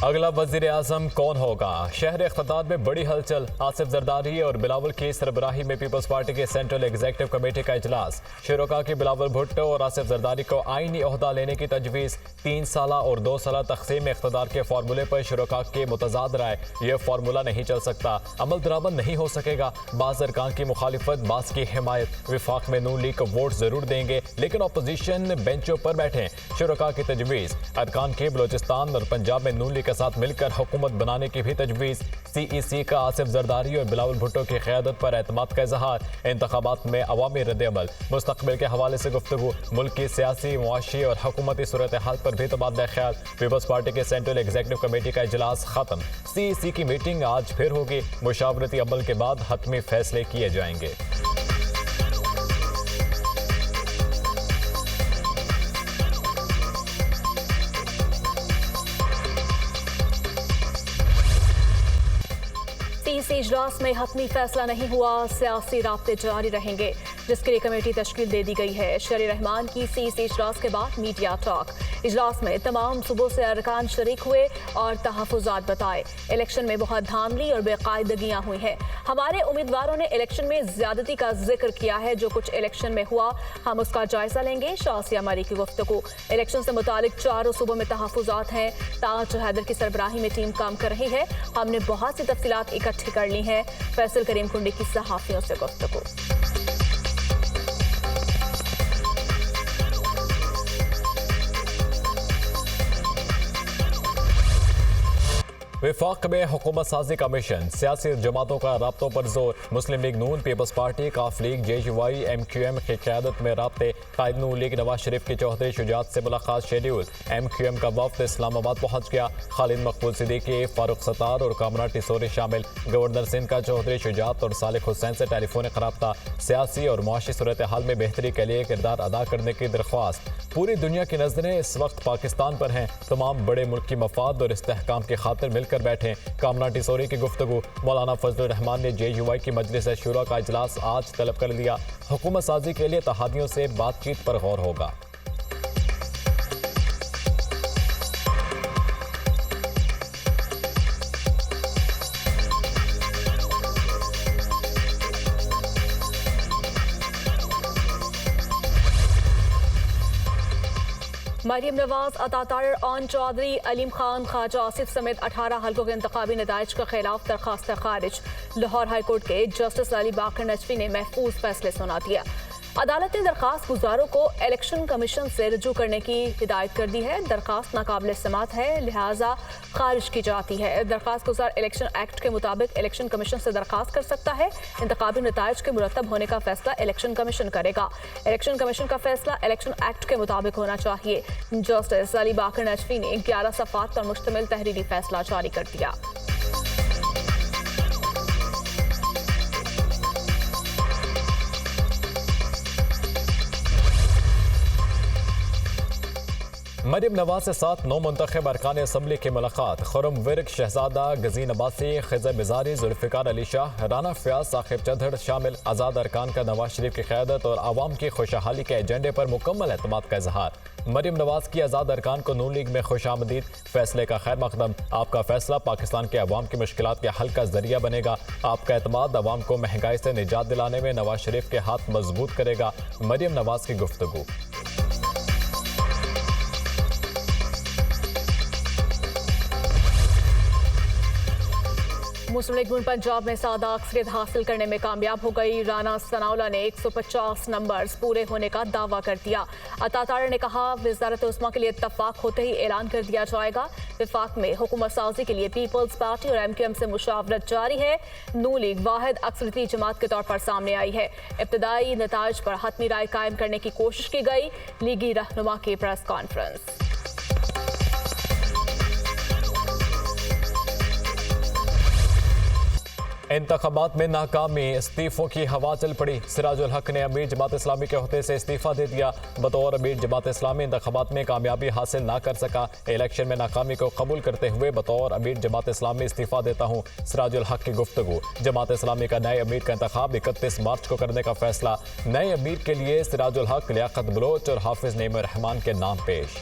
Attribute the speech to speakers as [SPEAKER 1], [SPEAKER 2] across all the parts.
[SPEAKER 1] अगला वजीर आजम कौन होगा? शहर इख्तिदार में बड़ी हलचल। आसिफ जरदारी और बिलावल की सरबराही में पीपल्स पार्टी के सेंट्रल एग्जीक्यूटिव कमेटी का इजलास। शुरका की बिलावल भुट्टो और आसिफ जरदारी को आईनी ओहदा लेने की तजवीज़। 3 साला और 2 साला तकसीम इख्तिदार के फार्मूले पर शुरका के मुतजाद राय। यह फार्मूला नहीं चल सकता, अमल दरामद नहीं हो सकेगा। बाज़ अरकान की मुखालिफत, बाज़ की हिमायत। विफाक में नून लीग को वोट जरूर देंगे लेकिन अपोजिशन बेंचों पर बैठे। शुरका की तजवीज़। अरकान के बलोचिस्तान और पंजाब में नून लीग के साथ मिलकर हुकूमत बनाने की भी तजवीज़। CEC का आसिफ जरदारी और बिलावल भुट्टो की क़यादत पर एतमाद का इजहार। इंतखाबात में अवामी रद्द-ए-अमल। मुस्तक़बिल के हवाले से गुफ्तगू। मुल्क की सियासी, मुआशी और हुकूमती सूरत हाल पर भी तबादला ख्याल। पीपल्स पार्टी के सेंट्रल एग्जीक्यूटिव कमेटी का इजलास खत्म। CEC की मीटिंग आज फिर होगी। मुशावरती अमल के बाद हतमी फैसले किए जाएंगे।
[SPEAKER 2] CEC इजलास में हतमी फैसला नहीं हुआ, सियासी राब्ते जारी रहेंगे, जिसके लिए कमेटी तश्कील दे दी गई है। शरी रहमान की CEC इजलास के बाद मीडिया टॉक। इजलास में तमाम सूबों से अरकान शरीक हुए और तहफ़्फ़ुज़ात बताए। इलेक्शन में बहुत धांधली और बेकायदगियाँ हुई हैं। हमारे उम्मीदवारों ने इलेक्शन में ज्यादती का जिक्र किया है। जो कुछ इलेक्शन में हुआ हम उसका जायजा लेंगे। शासिया मरी की गुफ्तगू। इलेक्शन से मुतालिक 4 सूबों में तहफ़्फ़ुज़ात हैं। ताज हैदर की सरबराही में टीम काम कर रही है। हमने बहुत सी तफसीलात इकट्ठी कर ली हैं। फैसल करीम कुंडी की सहाफ़ियों से गुफ्तगू।
[SPEAKER 1] विफाक में हुकूमत साजी का मिशन। सियासी जमातों का राब्तों पर जोर। मुस्लिम लीग नून, पीपल्स पार्टी, काफ लीग, JUI, MQM की क़यादत में राब्ते। कायद नून लीग नवाज शरीफ की चौधरी शुजात से मुलाकात शेड्यूल। MQM का वफ्द इस्लामाबाद पहुंच गया। खालिद मकबूल सिद्दीकी, फारूक सत्तार और कामरा टिसोरी शामिल। गवर्नर सिंध का चौधरी शुजात और सालिक हुसैन से टेलीफोनिक रब्ता। सियासी और मुआशी सूरत हाल में बेहतरी के लिए किरदार अदा करने की दरख्वास्त। पूरी दुनिया की नजरें इस वक्त पाकिस्तान पर हैं। तमाम बड़े मुल्क की मफाद और इस्तेहकाम की खातिर मिलकर बैठे। कामना टिसोरी की गुफ्तगू। मौलाना फजलुर रहमान ने JUI की मजलिस शूरा का इजलास आज तलब कर लिया। हुकूमत साजी के लिए तहादियों से बातचीत पर गौर होगा।
[SPEAKER 2] मरियम नवाज, अता ताहिर, ऑन चौधरी, अलीम खान, ख्वाजा आसिफ समेत 18 हल्कों के इंतखाबी नताइज के खिलाफ दरखास्त खारिज। लाहौर हाईकोर्ट के जस्टिस अली बाकर नजफी ने महफूज फैसले सुना दिया। अदालत ने दरखास्त गुजारों को इलेक्शन कमीशन से रुजू करने की हिदायत कर दी है। दरखास्त नाकाबिल समात है, लिहाजा खारिज की जाती है। दरखास्त गुजार इलेक्शन एक्ट के मुताबिक इलेक्शन कमीशन से दरखास्त कर सकता है। इंतखाबी नताइज के मुरतब होने का फैसला इलेक्शन कमीशन करेगा। इलेक्शन कमीशन का फैसला इलेक्शन एक्ट के मुताबिक होना चाहिए। जस्टिस अली बाकर नजफी ने 11 सफ़ात पर मुश्तमिल तहरीरी फैसला जारी कर दिया।
[SPEAKER 1] मरियम नवाज से 7 नौ मुंतखब अरकान असम्बली की मुलाकात। खुरम विर्क, शहजादा गजीन अब्बासी, खिज़र मिज़ारी, जुल्फ़िकार अली शाह, राना फ़याज़, साकिब चौधरी शामिल। आज़ाद अरकान का नवाज शरीफ की क़यादत और आवाम की खुशहाली के एजेंडे पर मुकम्मल एतमाद का इजहार। मरियम नवाज की आज़ाद अरकान को नून लीग में खुशामदीद। फैसले का खैर मकदम। आपका फैसला पाकिस्तान के अवाम की मुश्किलात के हल का जरिया बनेगा। आपका एतमाद अवाम को महंगाई से निजात दिलाने में नवाज शरीफ के हाथ मजबूत करेगा। मरियम नवाज की गुफ्तगू।
[SPEAKER 2] मुस्लिम लीग नून पंजाब में सादा अक्सरियत हासिल करने में कामयाब हो गई। राना सनाउल्लाह ने 150 नंबर्स पूरे होने का दावा कर दिया। अता ताहिर ने कहा वज़ारत उस्मा के लिए इत्तफाक होते ही ऐलान कर दिया जाएगा। विफाक में हुकूमत साजी के लिए पीपल्स पार्टी और MQM से मुशावरत जारी है। नून लीग वाहिद अक्सरियती जमात के तौर पर सामने आई है। इब्तदाई नताइज पर हतमी राय कायम करने की कोशिश की गई। लीगी रहनुमा की प्रेस कॉन्फ्रेंस।
[SPEAKER 1] इंतखाबात में नाकामी, इस्तीफों की हवा चल पड़ी। सिराजुल हक ने अमीर जमात इस्लामी के ओहदे से इस्तीफा दे दिया। बतौर अमीर जमात इस्लामी इंतखाबात में कामयाबी हासिल ना कर सका। इलेक्शन में नाकामी को कबूल करते हुए बतौर अमीर जमात इस्लामी इस्तीफा देता हूँ। सिराजुल हक की गुफ्तगू। जमात इस्लामी का नए अमीर का इंतखाब 31 मार्च को करने का फैसला। नए अमीर के लिए सिराजुल हक, लियाकत बलोच और हाफिज नेम रहमान के नाम पेश।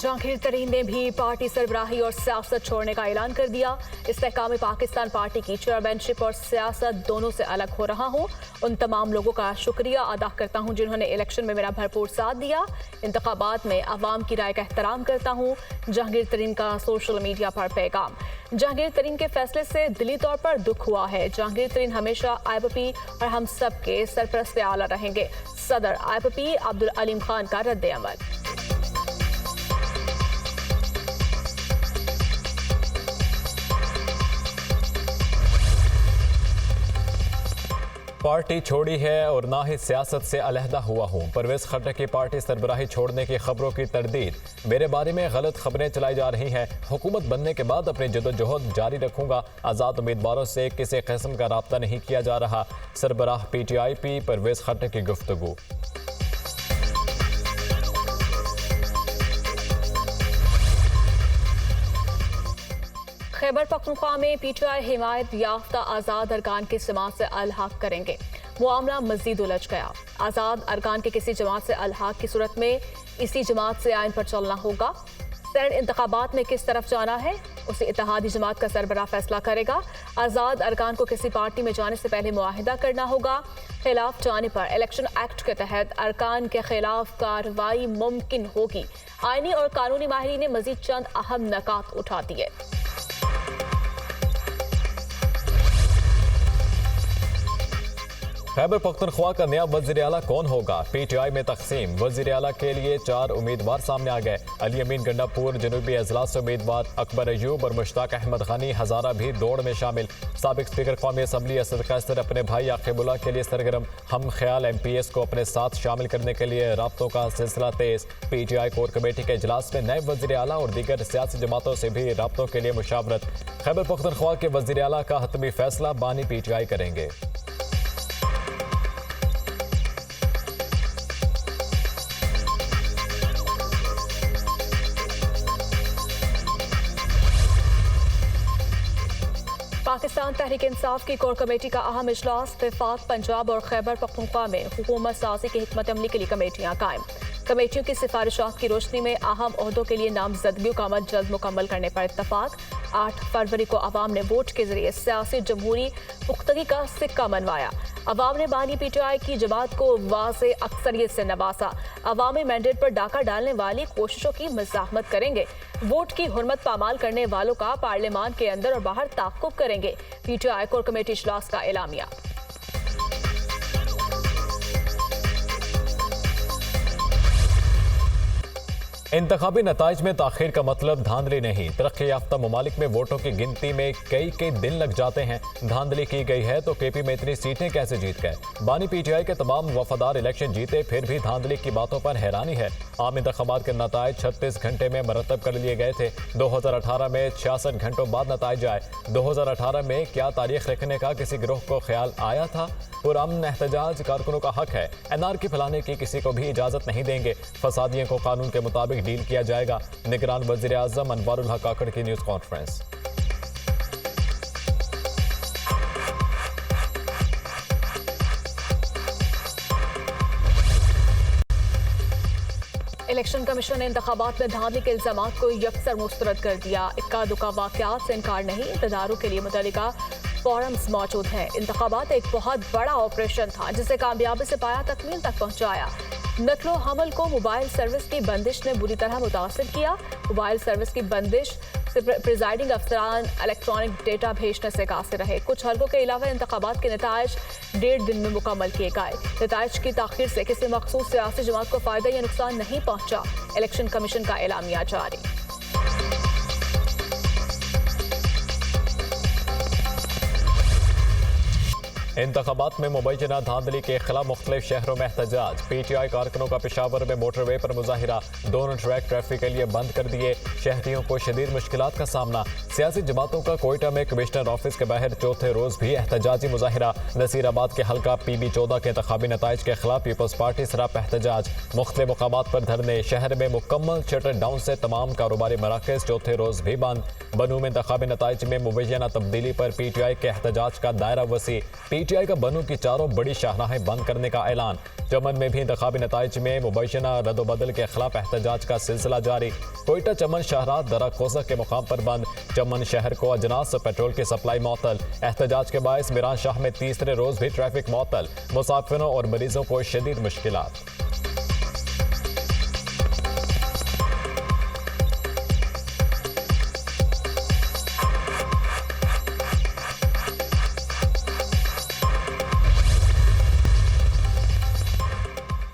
[SPEAKER 2] जहांगीर तरीन ने भी पार्टी सरबराही और सियासत छोड़ने का ऐलान कर दिया। इस्तेहकाम पाकिस्तान पार्टी की चेयरमैनशिप और सियासत दोनों से अलग हो रहा हूँ। उन तमाम लोगों का शुक्रिया अदा करता हूँ जिन्होंने इलेक्शन में मेरा भरपूर साथ दिया। इंतखाबात में अवाम की राय का एहतराम करता हूँ। जहांगीर तरीन का सोशल मीडिया पर पैगाम। जहांगीर तरीन के फैसले से दिली तौर पर दुख हुआ है। जहांगीर तरीन हमेशा IPP और हम सब के सरपरस्त आला रहेंगे। सदर IPP अब्दुल अलीम खान का रद्द-ए-अमल।
[SPEAKER 1] पार्टी छोड़ी है और ना ही सियासत से अलहदा हुआ हूँ। परवेज खट्टर की पार्टी सरबराही छोड़ने की खबरों की तरदीद। मेरे बारे में गलत खबरें चलाई जा रही हैं। हुकूमत बनने के बाद अपनी जदोजहद जारी रखूंगा। आज़ाद उम्मीदवारों से किसी किस्म का राब्ता नहीं किया जा रहा। सरबराह PTIP परवेज खट्टर की गुफ्तगू।
[SPEAKER 2] खैबर पख्तूनख्वा में PTI हिमायत याफ्ता आज़ाद अरकान की जमात से अलहाक करेंगे। मामला मजीद उलझ गया। आज़ाद अरकान के किसी जमात से अलहाक की सूरत में इसी जमात से आइन पर चलना होगा। सेनेट इंतखाबात में किस तरफ जाना है उसे इत्तेहादी जमात का सरबराह फैसला करेगा। आज़ाद अरकान को किसी पार्टी में जाने से पहले मुआहिदा करना होगा। खिलाफ जाने पर इलेक्शन एक्ट के तहत अरकान के खिलाफ कार्रवाई मुमकिन होगी। आईनी और कानूनी माहिरीन ने मजीद चंद अहम नकात उठा दिए।
[SPEAKER 1] खैबर पख्तूनख्वा का नया वज़ीर आला कौन होगा? PTI में तकसीम। वज़ीर आला के लिए 4 उम्मीदवार सामने आ गए। अली अमीन गंडापुर जनूबी अजलास से उम्मीदवार, अकबर अयूब और मुश्ताक अहमद गनी हज़ारा भी दौड़ में शामिल। साबिक स्पीकर कौमी असम्बली असद कैसर अपने भाई आकिबुल्लाह के लिए सरगर्म। हम ख्याल MPS को अपने साथ शामिल करने के लिए राब्तों का सिलसिला तेज। PTI कोर कमेटी के इजलास में नए वज़ीर आला और दीगर सियासी जमातों से भी राब्तों के लिए मुशावरत। खैबर पख्तूनख्वा के वज़ीर आला का हतमी फैसला बानी PTI करेंगे।
[SPEAKER 2] पाकिस्तान तहरीक इंसाफ की कोर कमेटी का अहम इजलास। वफाक, पंजाब और खैबर पख्तूनख्वा में हुकूमत साजी की हिकमत अमली के लिए कमेटियां कायम। कमेटियों की सिफारिशात की रोशनी में अहम ओहदों के लिए नामजदगियों का अमल जल्द मुकम्मल करने पर इत्तफाक। 8 फरवरी को अवाम ने वोट के जरिए सियासी जमहूरी पुख्तगी का सिक्का मनवाया। अवाम ने बानी PTI की जमात को वाज़े अक्सरियत से नवाजा। अवामी मैंडेट पर डाका डालने वाली कोशिशों की मज़ाहमत करेंगे। वोट की हुर्मत पामाल करने वालों का पार्लियामान के अंदर और बाहर ताक़ुब करेंगे। PTI कोर कमेटी इजलास का एलामिया।
[SPEAKER 1] इंतखाबी नताइज में ताखीर का मतलब धांधली नहीं। तरक्की याफ्ता ममालिक में वोटों की गिनती में कई दिन लग जाते हैं। धांधली की गई है तो KP में इतनी सीटें कैसे जीत गए? बानी PTI के तमाम वफादार इलेक्शन जीते फिर भी धांधली की बातों पर हैरानी है। आम इंतखाबात के नताइज 36 घंटे में मरतब कर लिए गए थे। 2018 में 66 घंटों बाद नताइज आए। 2018 में क्या तारीख लिखने का किसी गिरोह को ख्याल आया था? पुरअमन एहतजाज कारकुनों का हक है। NRK फैलाने की किसी को भी इजाजत नहीं देंगे। फसादियों को कानून के मुताबिक डील किया जाएगा। निगरान वज़ीर आज़म अनवारुल हक काकड़ की न्यूज़ कॉन्फ्रेंस।
[SPEAKER 2] इलेक्शन कमीशन ने इंतखाबात में धांधली के इल्जामात को यकसर मुस्तरद कर दिया। इक्का दुक्का वाक़यात से इनकार नहीं। इंतज़ारों के लिए मुतल्लिका फॉरम्स मौजूद हैं। इंतखाबात एक बहुत बड़ा ऑपरेशन था जिसे कामयाबी से पाया तकमील तक पहुँचाया। नकलो हमल को मोबाइल सर्विस की बंदिश ने बुरी तरह मुतासिर किया। मोबाइल सर्विस की बंदिश से प्रिजाइडिंग अफसरान इलेक्ट्रॉनिक डेटा भेजने से कासिर रहे। कुछ हलकों के अलावा इंतखाबात के नताइज 1.5 दिन में मुकम्मल किए गए। नताइज की ताखीर से किसी मखसूस सियासी जमात को फायदा या नुकसान नहीं पहुंचा। इलेक्शन कमीशन का एलामिया जारी।
[SPEAKER 1] इंतखाबात में मुबैना धांधली के खिलाफ मुख्तलिफ शहरों में एहतजाज। PTI कारकुनों का पेशावर में मोटरवे पर मुजाहिरा। दोनों ट्रैक ट्रैफिक के लिए बंद कर दिए। शहरियों को शदीद मुश्किलात का सामना। सियासी जमातों का कोयटा में कमिश्नर ऑफिस के बाहर चौथे रोज भी एहतजाजी मुजाहिरा। नसीराबाद के हल्का PB14 के इंतखाबी नताइज के खिलाफ पीपल्स पार्टी सराप एहतजाज। मुख्तलिफ मकामात पर धरने। शहर में मुकम्मल शटर डाउन से तमाम कारोबारी मराकज चौथे रोज भी बंद। बनू में इंतखाबी नताइज में मुबैना तब्दीली पर PTI के एहतजाज का दायरा वसी। PTI का बनू की चारों बड़ी शाहराहें बंद करने का ऐलान। चमन में भी इंतखाबी नताइज में मुबैना रद्दबदल के खिलाफ एहतजाज का सिलसिला जारी। कोयटा चमन शाहराह दरा कोसा के मुकाम पर बंद। चमन शहर को अजनास और पेट्रोल की सप्लाई मअतल। एहतजाज के बायस मीरान शाह में तीसरे रोज भी ट्रैफिक मअतल। मुसाफिरों और मरीजों को शदीद मुश्किलात।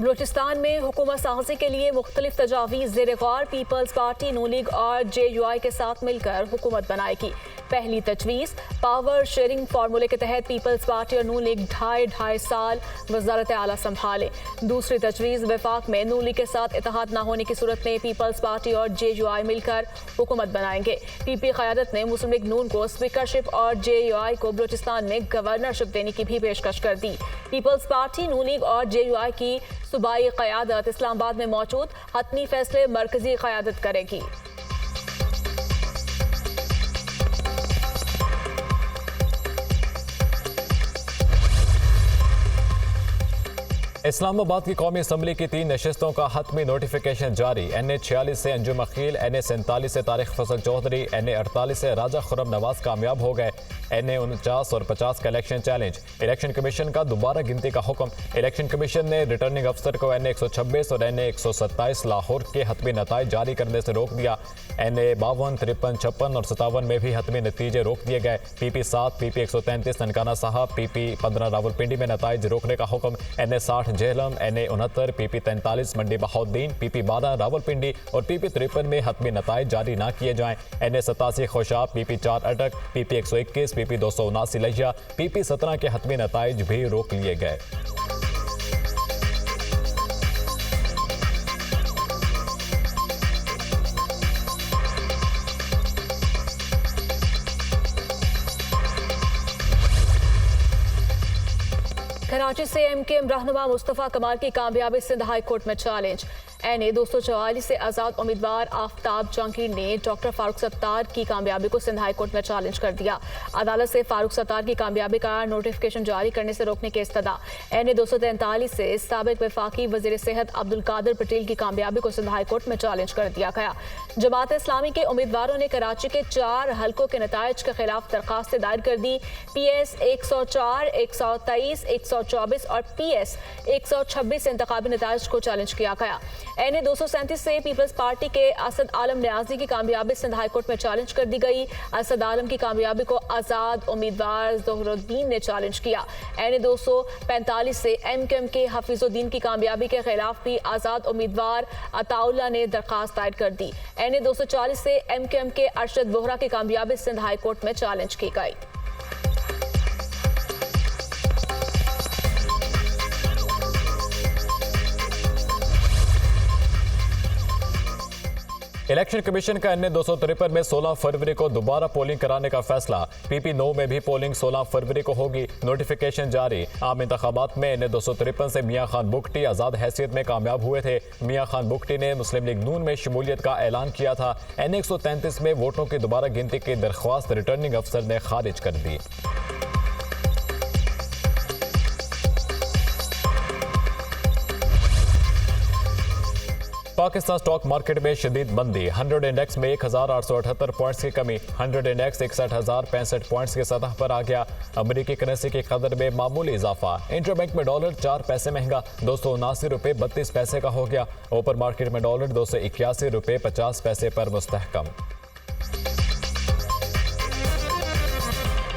[SPEAKER 2] बलूचिस्तान में हुकूमत साजी के लिए मुख्तलिफ तजावीज़ ज़ेर गौर पीपल्स पार्टी, नून लीग और JUI के साथ मिलकर हुकूमत बनाएगी। पहली तजवीज़ पावर शेयरिंग फार्मूले के तहत पीपल्स पार्टी और नून लीग ढाई साल वजारत आला संभाले। दूसरी तजवीज़ वफाक में नून लीग के साथ इत्तेहाद न होने की सूरत में पीपल्स पार्टी और JUI मिलकर हुकूमत बनाएंगे। PP क़यादत ने मुस्लिम लीग नून को स्पीकरशिप और JUI को बलूचिस्तान में गवर्नरशिप देने की भी पेशकश कर दी। पीपल्स पार्टी, नून लीग और JUI की सूबाई क़यादत इस्लामाबाद में मौजूद हतमी फैसले मरकजी क़यादत करेगी।
[SPEAKER 1] इस्लामाबाद की कौमी असम्बली की 3 नशिस्तों का हतमी नोटिफिकेशन जारी। NA 46 से अंजुम अकील, NA 47 से तारिक फजल चौधरी, NA 48 से राजा खुर्रम नवाज कामयाब हो गए। NA 49 और 50 का इलेक्शन चैलेंज। इलेक्शन कमीशन का दोबारा गिनती का हुक्म। इलेक्शन कमीशन ने रिटर्निंग अफसर को NA 126 और NA 127 लाहौर के हतमी नताइज जारी करने से रोक दिया। NA 52, 53, 56 और 57 में भी हतमी नतीजे रोक दिए गए। PP 7, PP 133 ननकाना साहब, PP 15 रावलपिंडी में नताइज रोकने का हुक्म। NA 60 जेहलम, NA 69, PP 43 मंडी बहाउद्दीन, PP 12 रावलपिंडी और PP 53 में हतमी नताइज जारी ना किए जाएं। NA 87 खोशाब, PP 4 अटक, PP 121, PP 279 लहिया, PP 17 के हतमी नताइज भी रोक लिए गए।
[SPEAKER 2] कराची से MKM रहनुमा मुस्तफ़ा कमाल की कामयाबी सिंध हाई कोर्ट में चैलेंज। NA 244 से आज़ाद उम्मीदवार आफ्ताब जहांगीर ने डॉक्टर फारूक सत्तार की कामयाबी को सिंध हाई कोर्ट में चैलेंज कर दिया। अदालत से फारूक सत्तार की कामयाबी का नोटिफिकेशन जारी करने से रोकने की इस्तदा। NA 243 से साबिक वफाकी वज़ीर सेहत अब्दुल कादिर पटेल की कामयाबी को सिंध हाई कोर्ट में चैलेंज कर दिया गया। जमात इस्लामी के उम्मीदवारों ने कराची के 4 हलकों के नताइज के खिलाफ दरखास्तें दायर कर दी। PS 104, 123, 124 और PS 126 से इंतखाबी नताइज को चैलेंज किया गया। NA 237 से पीपल्स पार्टी के असद आलम न्याजी की कामयाबी सिंध हाई कोर्ट में चैलेंज कर दी गई। असद आलम की कामयाबी को आज़ाद उम्मीदवार ज़ोहरुद्दीन ने चैलेंज किया। NA 245 से MKM के हफीजुद्दीन की कामयाबी के खिलाफ भी आज़ाद उम्मीदवार अताउल्ला ने दरखास्त दायर कर दी। NA 240 से MKM के अरशद वोहरा की कामयाबी सिंध हाई कोर्ट में चैलेंज की गई।
[SPEAKER 1] इलेक्शन कमीशन का NA 253 में 16 फरवरी को दोबारा पोलिंग कराने का फैसला। PP 9 में भी पोलिंग 16 फरवरी को होगी। नोटिफिकेशन जारी। आम इंतखाबात में NA 253 से मियां खान बुगटी आज़ाद हैसियत में कामयाब हुए थे। मियां खान बुगटी ने मुस्लिम लीग नून में शमूलियत का ऐलान किया था। NA 133 में वोटों की दोबारा गिनती की दरख्वास्त रिटर्निंग अफसर ने खारिज कर दी। पाकिस्तान स्टॉक मार्केट में शदीद मंदी। 100 इंडेक्स में 1878 पॉइंट्स की कमी। 100 इंडेक्स 61,065 पॉइंट्स की सतह पर आ गया। अमेरिकी करेंसी की कदर में मामूली इजाफा। इंटरबैंक में डॉलर 4 पैसे महंगा, 279 रुपये 32 पैसे का हो गया। ओपन मार्केट में डॉलर 281 रुपये 50 पैसे पर मुस्तहकम।